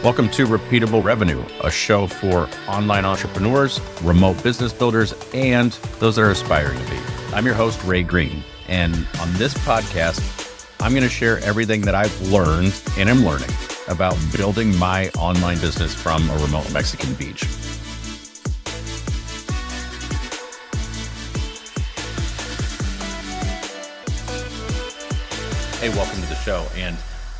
Welcome to Repeatable Revenue, a show for online entrepreneurs, remote business builders, and those that are aspiring to be. I'm your host, Ray Green, and on this podcast, I'm going to share everything that I've learned and am learning about building my online business from a remote Mexican beach. Hey, welcome to the show. And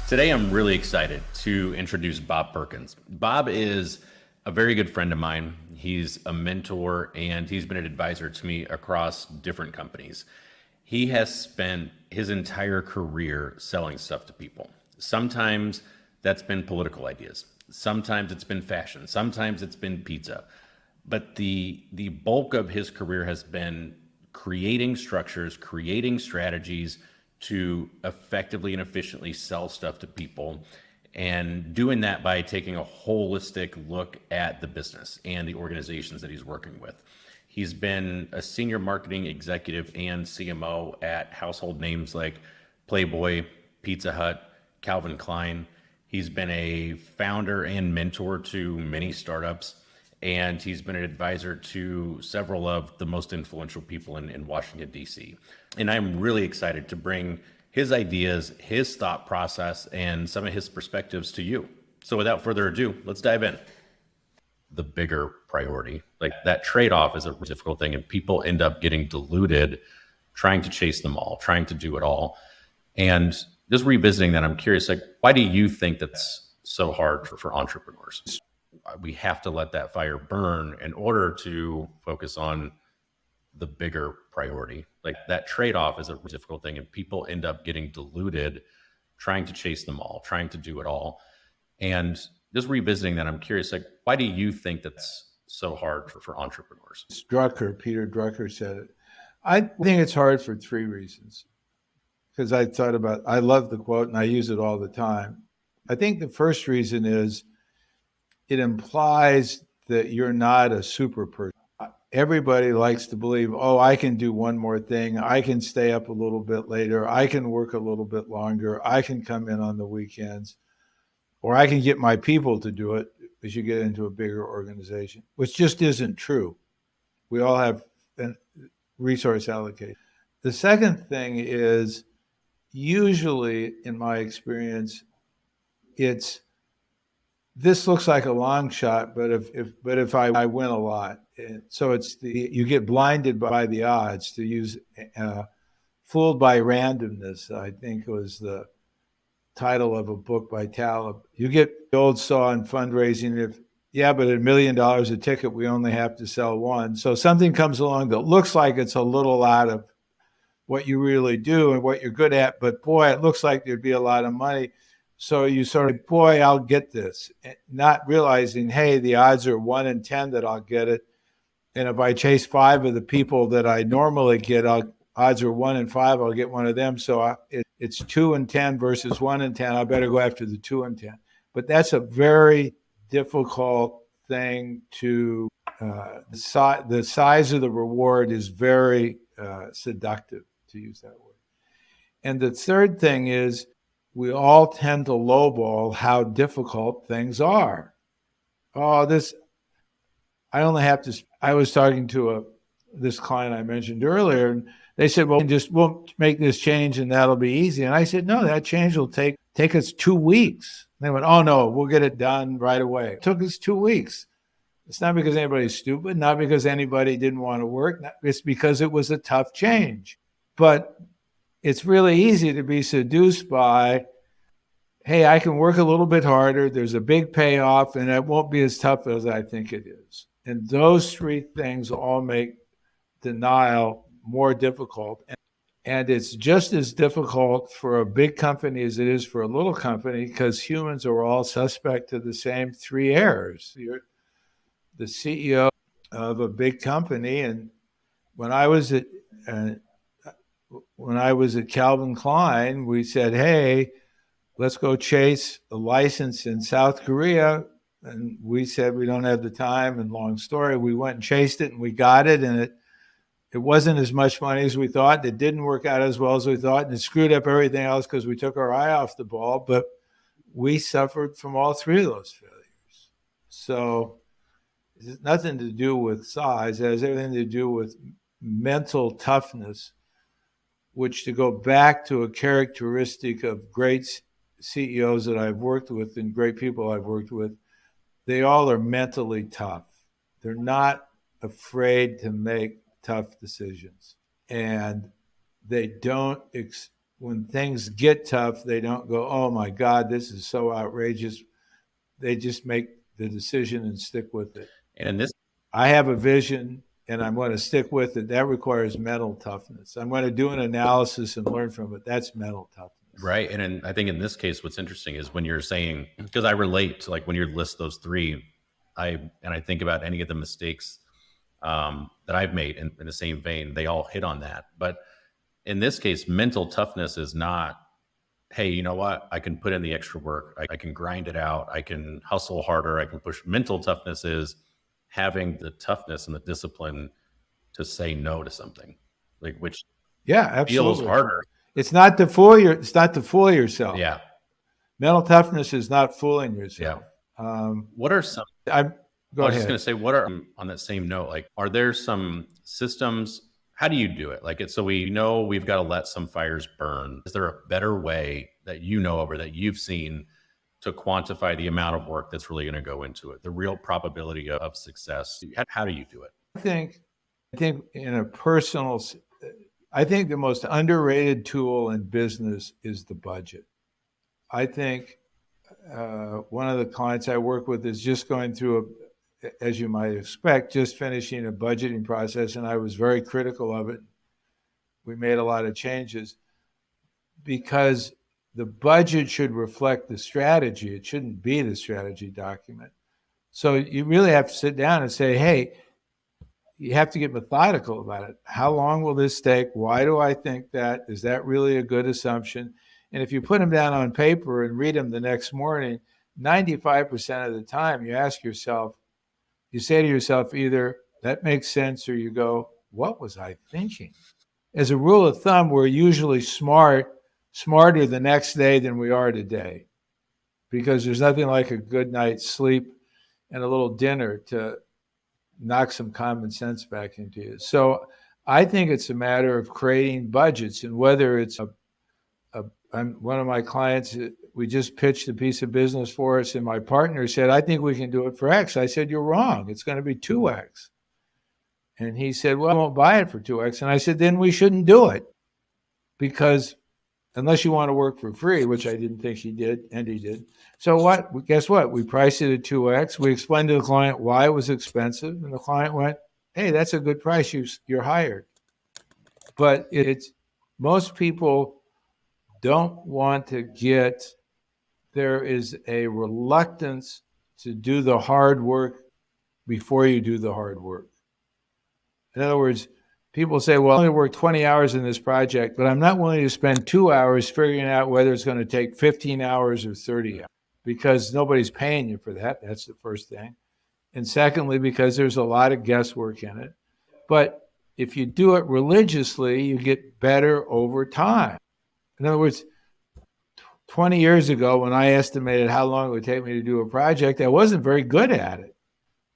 today I'm really excited to introduce Bob Perkins. Bob is a very good friend of mine. He's a mentor and he's been an advisor to me across different companies. He has spent his entire career selling stuff to people. Sometimes that's been political ideas. Sometimes it's been fashion. Sometimes it's been pizza. But the bulk of his career has been creating structures, creating strategies to effectively and efficiently sell stuff to people, and doing that by taking a holistic look at the business and the organizations that he's working with. He's been a senior marketing executive and CMO at household names like Playboy, Pizza Hut, Calvin Klein. He's been a founder and mentor to many startups, and he's been an advisor to several of the most influential people in Washington, D.C. And I'm really excited to bring his ideas, his thought process, and some of his perspectives to you. So without further ado, let's dive in. The bigger priority, like that trade-off is a difficult thing, and people end up getting diluted trying to chase them all, trying to do it all. And just revisiting that, I'm curious, like, why do you think that's so hard for entrepreneurs? We have to let that fire burn in order to focus on the bigger priority. Like that trade-off is a difficult thing, and people end up getting diluted trying to chase them all, trying to do it all. And just revisiting that, I'm curious, like, why do you think that's so hard for entrepreneurs? Peter Drucker said it. I think it's hard for three reasons. Because I love the quote and I use it all the time. I think the first reason is it implies that you're not a super person. Everybody likes to believe, oh, I can do one more thing. I can stay up a little bit later. I can work a little bit longer. I can come in on the weekends, or I can get my people to do it as you get into a bigger organization, which just isn't true. We all have resource allocation. The second thing is, usually in my experience, this looks like a long shot, but if I win a lot. So you get blinded by the odds, to use fooled by randomness, I think was the title of a book by Taleb. You get the old saw in fundraising, but $1 million a ticket, we only have to sell one. So something comes along that looks like it's a little out of what you really do and what you're good at, but boy, it looks like there'd be a lot of money. So you sort of, boy, I'll get this, not realizing, hey, the odds are 1 in 10 that I'll get it. And if I chase 5 of the people that I normally get, odds are 1 in 5, I'll get one of them. So it's 2 in 10 versus 1 in 10. I better go after the 2 in 10. But that's a very difficult thing to, the size of the reward is very seductive, to use that word. And the third thing is, we all tend to lowball how difficult things are. I was talking to this client I mentioned earlier, and they said, well, we'll make this change and that'll be easy. And I said, no, that change will take us 2 weeks. And they went, oh no, we'll get it done right away. It took us 2 weeks. It's not because anybody's stupid, not because anybody didn't want to work. It's because it was a tough change. But it's really easy to be seduced by, hey, I can work a little bit harder. There's a big payoff, and it won't be as tough as I think it is. And those three things all make denial more difficult. And it's just as difficult for a big company as it is for a little company, because humans are all suspect to the same 3 errors. You're the CEO of a big company, and when I was at Calvin Klein, we said, hey, let's go chase a license in South Korea. And we said we don't have the time, and long story, we went and chased it and we got it, and it wasn't as much money as we thought. It didn't work out as well as we thought, and it screwed up everything else because we took our eye off the ball. But we suffered from all three of those failures. So it has nothing to do with size. It has everything to do with mental toughness, which, to go back to a characteristic of great CEOs that I've worked with and great people I've worked with, they all are mentally tough. They're not afraid to make tough decisions. And they don't, when things get tough, they don't go, oh my God, this is so outrageous. They just make the decision and stick with it. And in this, I have a vision and I'm going to stick with it. That requires mental toughness. I'm going to do an analysis and learn from it. That's mental toughness. right. And I think in this case, what's interesting is when you're saying, because I relate to like when you list those three, I think about any of the mistakes that I've made in the same vein, they all hit on that. But in this case, mental toughness is not, hey, you know what? I can put in the extra work. I can grind it out. I can hustle harder. I can push. Mental toughness is having the toughness and the discipline to say no to something, like which Yeah, feels absolutely. harder. It's not to fool yourself. Yeah. Mental toughness is not fooling Yeah. yourself. What are some, I I was just going to say, what are, on that same note, like, are there some systems? How do you do it? Like, so we know we've got to let some fires burn. Is there a better way that you know of or that you've seen to quantify the amount of work that's really going to go into it, the real probability of success? How do you do it? I think in a personal, I think the most underrated tool in business is the budget. I think one of the clients I work with is just going through as you might expect, just finishing a budgeting process, and I was very critical of it. We made a lot of changes because the budget should reflect the strategy. It shouldn't be the strategy document. So you really have to sit down and say, hey, you have to get methodical about it. How long will this take? Why do I think that? Is that really a good assumption? And if you put them down on paper and read them the next morning, 95% of the time you ask yourself, you say to yourself, either that makes sense or you go, what was I thinking? As a rule of thumb, we're usually smarter the next day than we are today, because there's nothing like a good night's sleep and a little dinner to knock some common sense back into you. So I think it's a matter of creating budgets, and whether it's one of my clients, we just pitched a piece of business for us, and my partner said, I think we can do it for X. I said, you're wrong. It's going to be 2X. And he said, well, I won't buy it for 2X. And I said, then we shouldn't do it, because unless you want to work for free, which I didn't think he did, and he did. So what? Guess what? We priced it at 2X. We explained to the client why it was expensive, and the client went, hey, that's a good price. You're hired. But most people don't want to there is a reluctance to do the hard work before you do the hard work. In other words, people say, well, I only work 20 hours in this project, but I'm not willing to spend 2 hours figuring out whether it's going to take 15 hours or 30 hours, because nobody's paying you for that. That's the first thing. And secondly, because there's a lot of guesswork in it. But if you do it religiously, you get better over time. In other words, 20 years ago, when I estimated how long it would take me to do a project, I wasn't very good at it.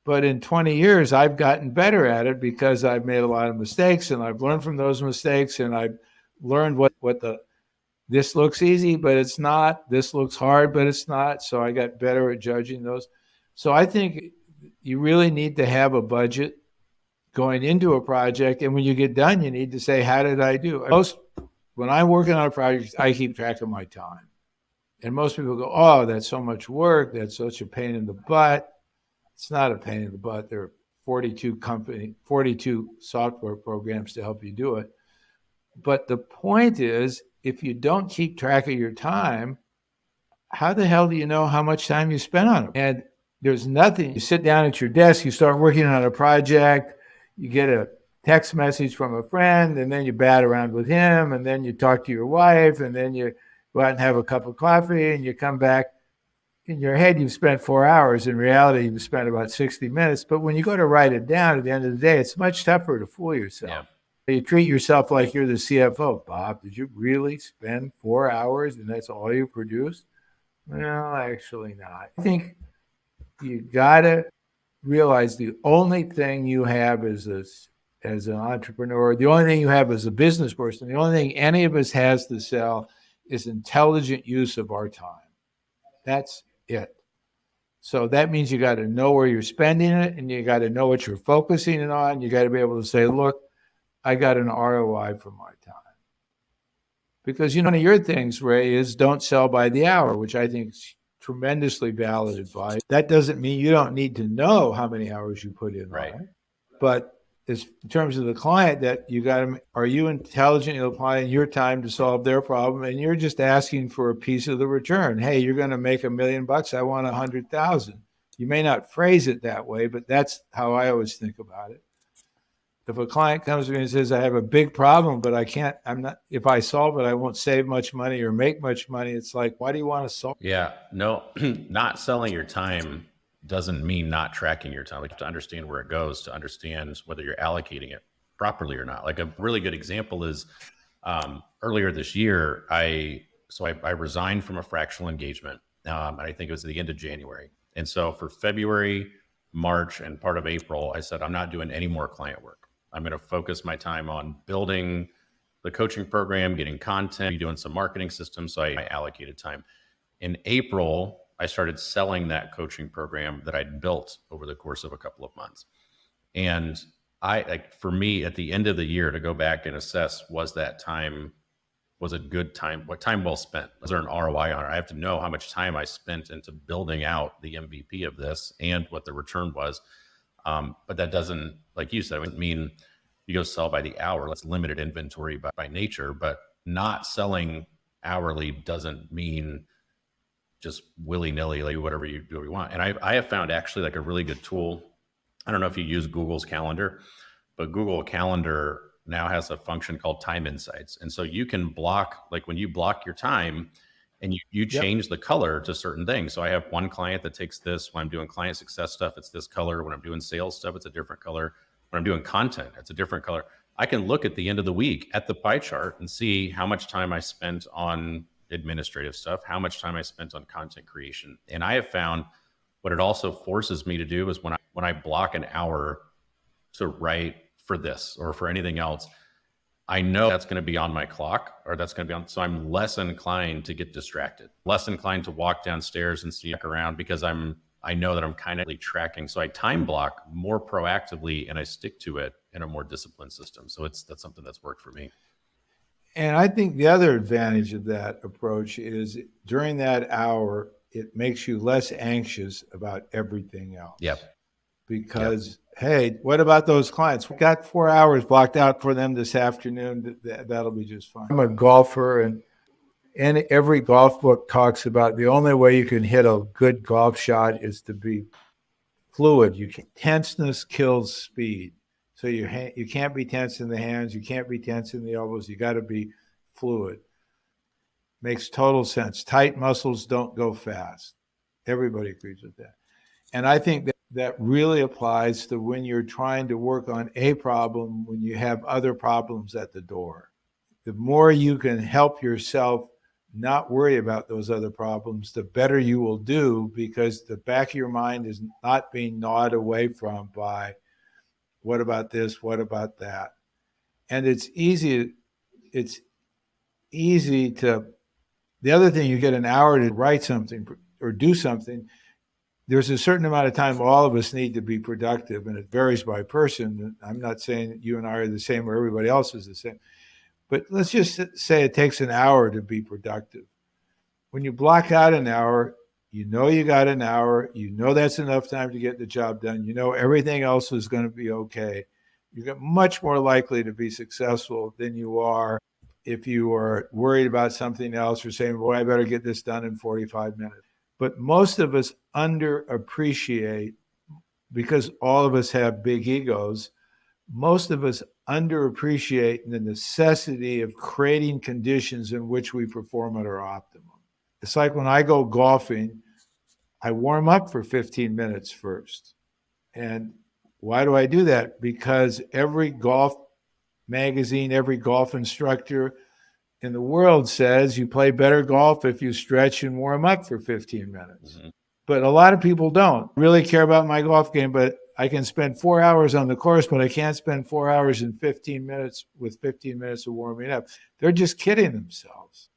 But in 20 years, I've gotten better at it because I've made a lot of mistakes, and I've learned from those mistakes, and I've learned this looks easy, but it's not. This looks hard, but it's not. So I got better at judging those. So I think you really need to have a budget going into a project. And when you get done, you need to say, how did I do? When I'm working on a project, I keep track of my time. And most people go, oh, that's so much work. That's such a pain in the butt. It's not a pain in the butt. There are 42 software programs to help you do it. But the point is, if you don't keep track of your time, how the hell do you know how much time you spent on it? And there's nothing. You sit down at your desk, you start working on a project, you get a text message from a friend, and then you bat around with him, and then you talk to your wife, and then you go out and have a cup of coffee, and you come back. In your head, you've spent 4 hours. In reality, you've spent about 60 minutes. But when you go to write it down at the end of the day, it's much tougher to fool yourself. Yeah. You treat yourself like you're the CFO. Bob, did you really spend 4 hours and that's all you produced? Well, actually not. I think you gotta realize the only thing you have as an entrepreneur, the only thing you have as a business person, the only thing any of us has to sell is intelligent use of our time. That's it. So that means you got to know where you're spending it and you got to know what you're focusing it on. You got to be able to say, look, I got an ROI for my time. Because one of your things, Ray, is don't sell by the hour, which I think is tremendously valid advice. That doesn't mean you don't need to know how many hours you put in Right. on it, but in terms of the client, that you got to, are you intelligently applying your time to solve their problem, and you're just asking for a piece of the return? Hey, you're going to make $1 million. I want 100,000. You may not phrase it that way, but that's how I always think about it. If a client comes to me and says, I have a big problem, but I can't, I'm not, if I solve it, I won't save much money or make much money. It's like, why do you want to solve? Yeah, no, not selling your time doesn't mean not tracking your time. Like, you have to understand where it goes to understand whether you're allocating it properly or not. Like, a really good example is earlier this year, I resigned from a fractional engagement, and I think it was at the end of January. And so for February, March, and part of April, I said I'm not doing any more client work. I'm going to focus my time on building the coaching program, getting content, doing some marketing systems. So I allocated time. In April, I started selling that coaching program that I'd built over the course of a couple of months. And for me, at the end of the year, to go back and assess, was a good time, what time well spent? Was there an ROI on it? I have to know how much time I spent into building out the MVP of this and what the return was. But that doesn't, like you said, it wouldn't mean you go sell by the hour. That's limited inventory by nature, but not selling hourly doesn't mean just willy-nilly, like whatever you do, what you want. And I have found actually like a really good tool. I don't know if you use Google's Calendar, but Google Calendar now has a function called Time Insights. And so you can block, like when you block your time and you Yep. change the color to certain things. So I have one client that takes this. When I'm doing client success stuff, it's this color. When I'm doing sales stuff, it's a different color. When I'm doing content, it's a different color. I can look at the end of the week at the pie chart and see how much time I spent on administrative stuff, how much time I spent on content creation. And I have found what it also forces me to do is when I block an hour to write for this or for anything else, I know that's going to be on my clock, or that's going to be on. So I'm less inclined to get distracted, less inclined to walk downstairs and sneak around, because I know that I'm kind of tracking. So I time block more proactively and I stick to it in a more disciplined system. So that's something that's worked for me. And I think the other advantage of that approach is during that hour, it makes you less anxious about everything Yep. else. Yep. Because, hey, what about those clients? We got 4 hours blocked out for them this afternoon. That'll be just fine. I'm a golfer, and every golf book talks about the only way you can hit a good golf shot is to be fluid. Tenseness kills speed. So you can't be tense in the hands, you can't be tense in the elbows. You got to be fluid. Makes total sense. Tight muscles don't go fast. Everybody agrees with that. And I think that really applies to when you're trying to work on a problem, when you have other problems at the door. The more you can help yourself not worry about those other problems, the better you will do, because the back of your mind is not being gnawed away from by what about this, what about that. And it's easy to, the other thing, you get an hour to write something or do something. There's a certain amount of time all of us need to be productive, and it varies by person. I'm not saying that you and I are the same or everybody else is the same, but let's just say it takes an hour to be productive. When you block out an hour, you got an hour, that's enough time to get the job done, everything else is going to be okay. You're much more likely to be successful than you are if you are worried about something else or saying, boy, I better get this done in 45 minutes. But most of us underappreciate, because all of us have big egos, most of us underappreciate the necessity of creating conditions in which we perform at our optimum. It's like when I go golfing, I warm up for 15 minutes first. And why do I do that? Because every golf magazine, every golf instructor, And the world says you play better golf if you stretch and warm up for 15 minutes. Mm-hmm. But a lot of people don't really care about my golf game, but I can spend 4 hours on the course, but I can't spend 4 hours and 15 minutes with 15 minutes of warming up. They're just kidding themselves.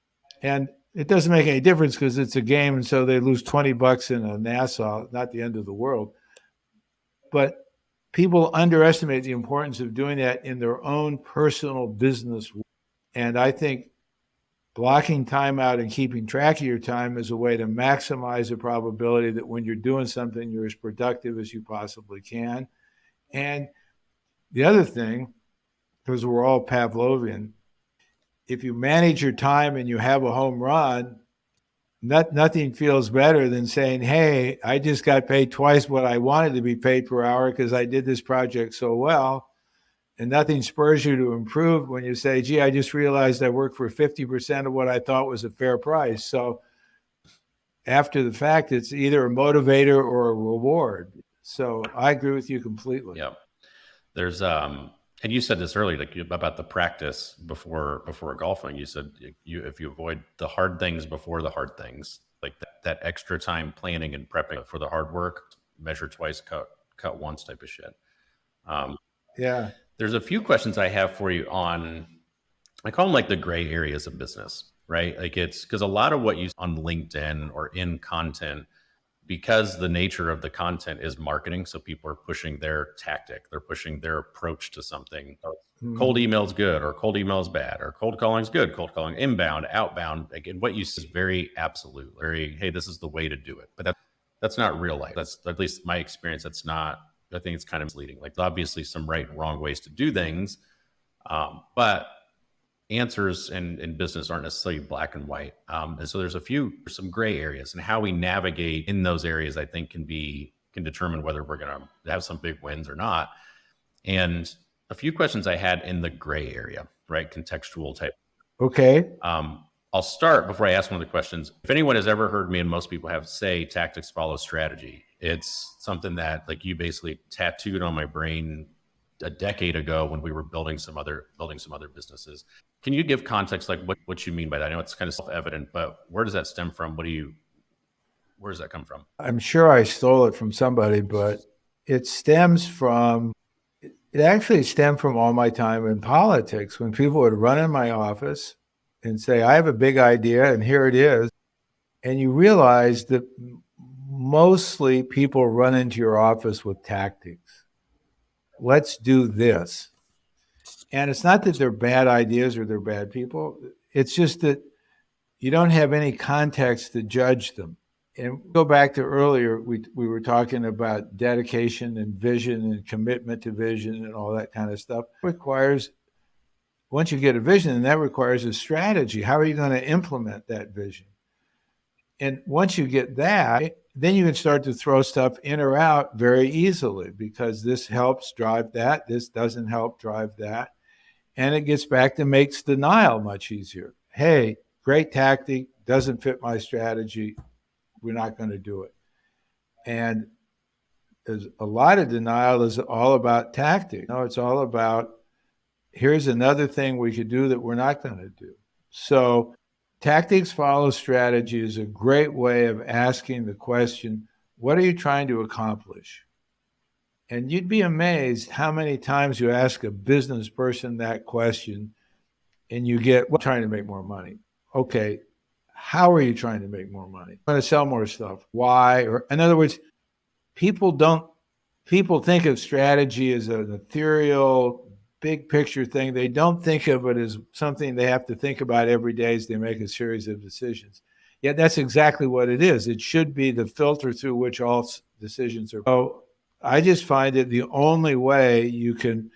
And it doesn't make any difference because it's a game. And so they lose $20 in a Nassau, not the end of the world. But people underestimate the importance of doing that in their own personal business. And I think blocking time out and keeping track of your time is a way to maximize the probability that when you're doing something, you're as productive as you possibly can. And the other thing, because we're all Pavlovian, if you manage your time and you have a home run, nothing feels better than saying, hey, I just got paid twice what I wanted to be paid per hour because I did this project so well. And nothing spurs you to improve when you say, gee, I just realized I worked for 50% of what I thought was a fair price. So after the fact, it's either a motivator or a reward. So I agree with you completely. Yep. There's and you said this earlier, like about the practice before golfing. You said if you avoid the hard things before the hard things, like that extra time planning and prepping for the hard work, measure twice, cut once type of shit. Yeah. There's a few questions I have for you on, I call them like the gray areas of business, right? Like it's because a lot of what you on LinkedIn or in content, because the nature of the content is marketing, so people are pushing their tactic, they're pushing their approach to something. Cold email is good, or cold email is bad, or cold calling is good, cold calling inbound, outbound. Again, what you see is very absolute, very, hey, this is the way to do it. But that's not real life. That's at least my experience. That's not. I think it's kind of misleading. Like obviously some right and wrong ways to do things, but answers in business aren't necessarily black and white. And so there's some gray areas, and how we navigate in those areas, I think can determine whether we're going to have some big wins or not. And a few questions I had in the gray area, right? Contextual type. Okay. I'll start before I ask one of the questions. If anyone has ever heard me, and most people have, say tactics follow strategy, it's something that like you basically tattooed on my brain a decade ago when we were building some other businesses. Can you give context, like what you mean by that? I know it's kind of self-evident, but where does that stem from? Where does that come from? I'm sure I stole it from somebody, but it actually stemmed from all my time in politics when people would run in my office and say, I have a big idea and here it is. And you realize that mostly people run into your office with tactics. Let's do this. And it's not that they're bad ideas or they're bad people. It's just that you don't have any context to judge them. And go back to earlier, we were talking about dedication and vision and commitment to vision and all that kind of stuff. It requires, once you get a vision, and that requires a strategy. How are you going to implement that vision? And once you get that, then you can start to throw stuff in or out very easily because this helps drive that. This doesn't help drive that. And it gets back to makes denial much easier. Hey, great tactic, doesn't fit my strategy. We're not going to do it. And there's a lot of denial is all about tactic. No, it's all about here's another thing we could do that we're not going to do. So tactics follow strategy is a great way of asking the question, what are you trying to accomplish? And you'd be amazed how many times you ask a business person that question and you get, well, trying to make more money. Okay, how are you trying to make more money? I'm going to sell more stuff. Why? Or in other words, people think of strategy as an ethereal, big picture thing. They don't think of it as something they have to think about every day as they make a series of decisions. Yet that's exactly what it is. It should be the filter through which all decisions are. So I just find it the only way you can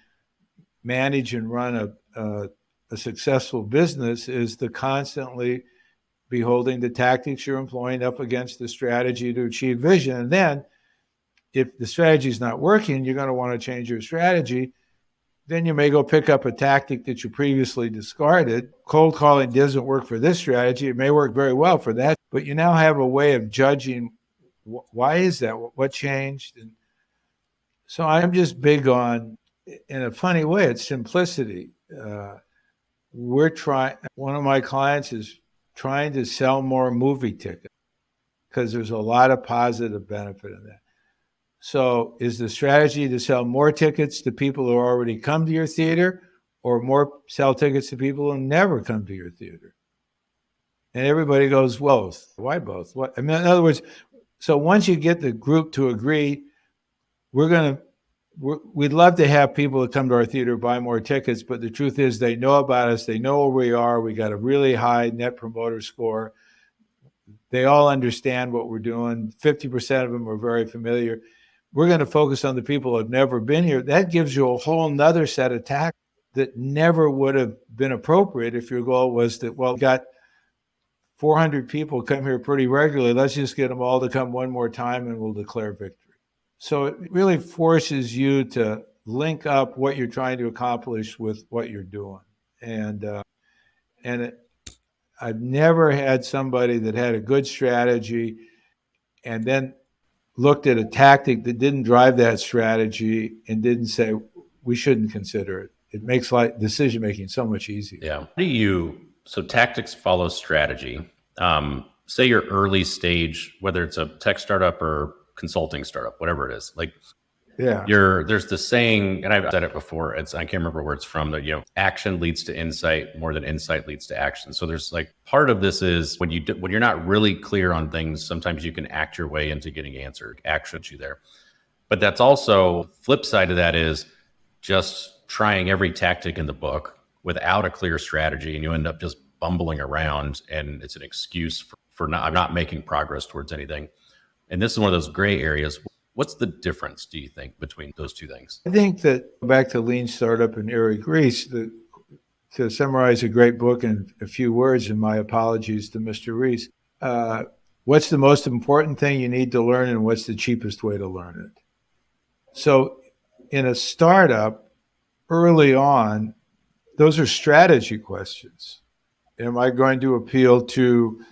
manage and run a successful business is to constantly be holding the tactics you're employing up against the strategy to achieve vision. And then if the strategy is not working, you're going to want to change your strategy. Then you may go pick up a tactic that you previously discarded. Cold calling doesn't work for this strategy. It may work very well for that, but you now have a way of judging why is that? What changed? And so I'm just big on, in a funny way, it's simplicity. one of my clients is trying to sell more movie tickets because there's a lot of positive benefit in that. So is the strategy to sell more tickets to people who already come to your theater, or more sell tickets to people who never come to your theater? And everybody goes, both. Why both? What? I mean, in other words, so once you get the group to agree, we'd love to have people that come to our theater buy more tickets, but the truth is they know about us. They know where we are. We got a really high net promoter score. They all understand what we're doing. 50% of them are very familiar. We're going to focus on the people who have never been here. That gives you a whole nother set of tactics that never would have been appropriate if your goal was that, well, we got 400 people come here pretty regularly. Let's just get them all to come one more time and we'll declare victory. So it really forces you to link up what you're trying to accomplish with what you're doing. And I've never had somebody that had a good strategy and then looked at a tactic that didn't drive that strategy and didn't say, we shouldn't consider it. It makes decision making so much easier. Yeah. So tactics follow strategy. Say your early stage, whether it's a tech startup or consulting startup, whatever it is, like, yeah, there's the saying, and I've said it before. I can't remember where it's from. That action leads to insight more than insight leads to action. So there's like part of this is when you're not really clear on things, sometimes you can act your way into getting answered. Action you there, but that's also flip side of that is just trying every tactic in the book without a clear strategy, and you end up just bumbling around, and it's an excuse for not making progress towards anything. And this is one of those gray areas. What's the difference, do you think, between those two things? I think that back to Lean Startup and Airy Grease, to summarize a great book in a few words, and my apologies to Mr. Reese, what's the most important thing you need to learn, and what's the cheapest way to learn it? So in a startup, early on, those are strategy questions. Am I going to appeal to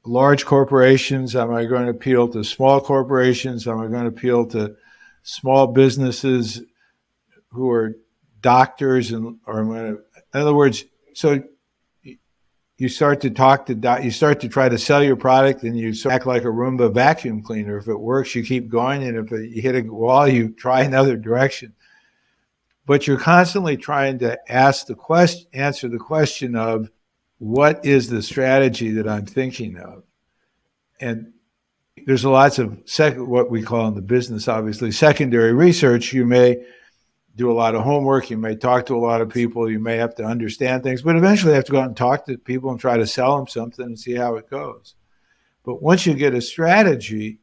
large corporations? Am I going to appeal to small corporations? Am I going to appeal to small businesses who are doctors? Or am I going to, in other words, so you start to you start to try to sell your product, and you act like a Roomba vacuum cleaner. If it works, you keep going, and if you hit a wall, you try another direction. But you're constantly trying to answer the question of, what is the strategy that I'm thinking of? And there's lots of what we call in the business, obviously, secondary research. You may do a lot of homework. You may talk to a lot of people. You may have to understand things, but eventually you have to go out and talk to people and try to sell them something and see how it goes. But once you get a strategy,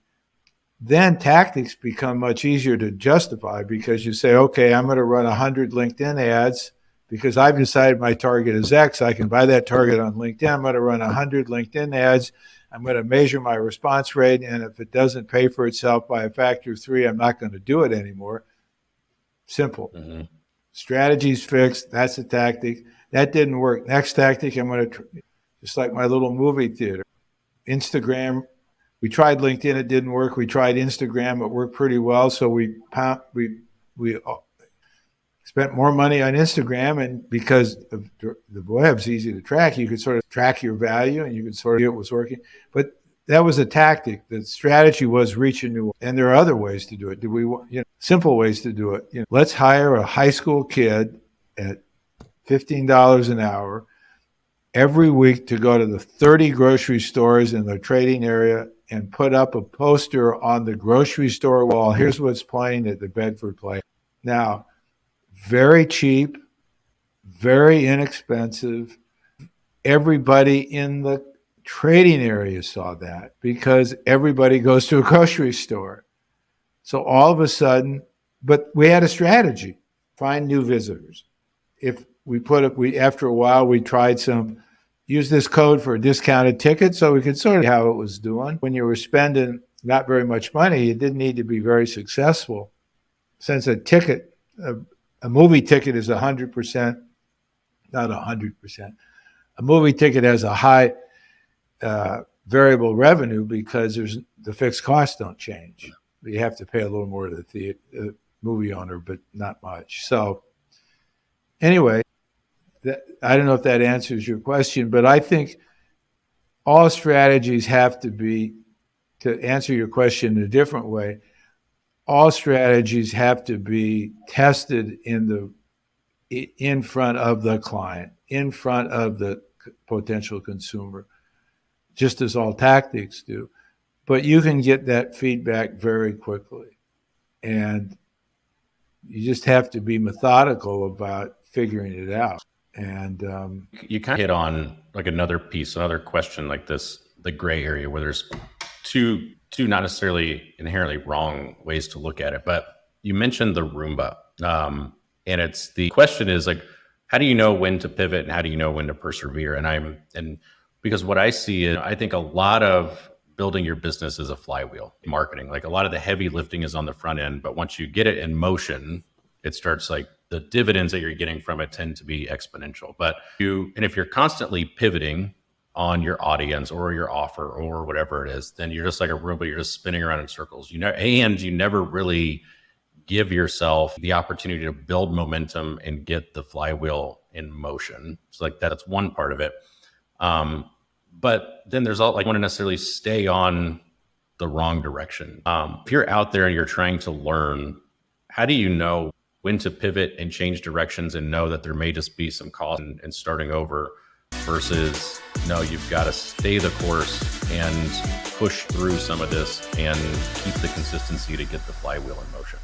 then tactics become much easier to justify, because you say, okay, I'm going to run 100 LinkedIn ads because I've decided my target is X. I can buy that target on LinkedIn. I'm going to run 100 LinkedIn ads. I'm going to measure my response rate. And if it doesn't pay for itself by a factor of 3, I'm not going to do it anymore. Simple. Mm-hmm. Strategy's fixed. That's a tactic. That didn't work. Next tactic, I'm going to, just like my little movie theater. Instagram. We tried LinkedIn. It didn't work. We tried Instagram. It worked pretty well. So we spent more money on Instagram, and because the web's easy to track, you could sort of track your value and you could sort of see it was working. But that was a tactic. The strategy was reach a new, and there are other ways to do it. Simple ways to do it. Let's hire a high school kid at $15 an hour every week to go to the 30 grocery stores in the trading area and put up a poster on the grocery store wall. Here's what's playing at the Bedford Play. Now, very cheap, very inexpensive. Everybody in the trading area saw that because everybody goes to a grocery store. So all of a sudden, but we had a strategy, find new visitors. If after a while, we tried use this code for a discounted ticket so we could sort of how it was doing. When you were spending not very much money, it didn't need to be very successful. Since a movie ticket is 100%, not 100%. A movie ticket has a high variable revenue because the fixed costs don't change. You have to pay a little more to the movie owner, but not much. So anyway, I don't know if that answers your question, but I think all strategies have to be, to answer your question in a different way, all strategies have to be tested in front of the client, in front of the potential consumer, just as all tactics do. But you can get that feedback very quickly. And you just have to be methodical about figuring it out. And You kind of hit on like another piece, another question like this, the gray area where there's two not necessarily inherently wrong ways to look at it, but you mentioned the Roomba. And it's the question is like, how do you know when to pivot and how do you know when to persevere? And because what I see is, I think a lot of building your business is a flywheel marketing. Like a lot of the heavy lifting is on the front end, but once you get it in motion, it starts like the dividends that you're getting from it tend to be exponential. And if you're constantly pivoting on your audience or your offer or whatever it is, then you're just like a Roomba, you're just spinning around in circles. And you never really give yourself the opportunity to build momentum and get the flywheel in motion. So like that's one part of it. But then there's all like, want to necessarily stay on the wrong direction. If you're out there and you're trying to learn, how do you know when to pivot and change directions and know that there may just be some cost and starting over versus no, you've got to stay the course and push through some of this and keep the consistency to get the flywheel in motion?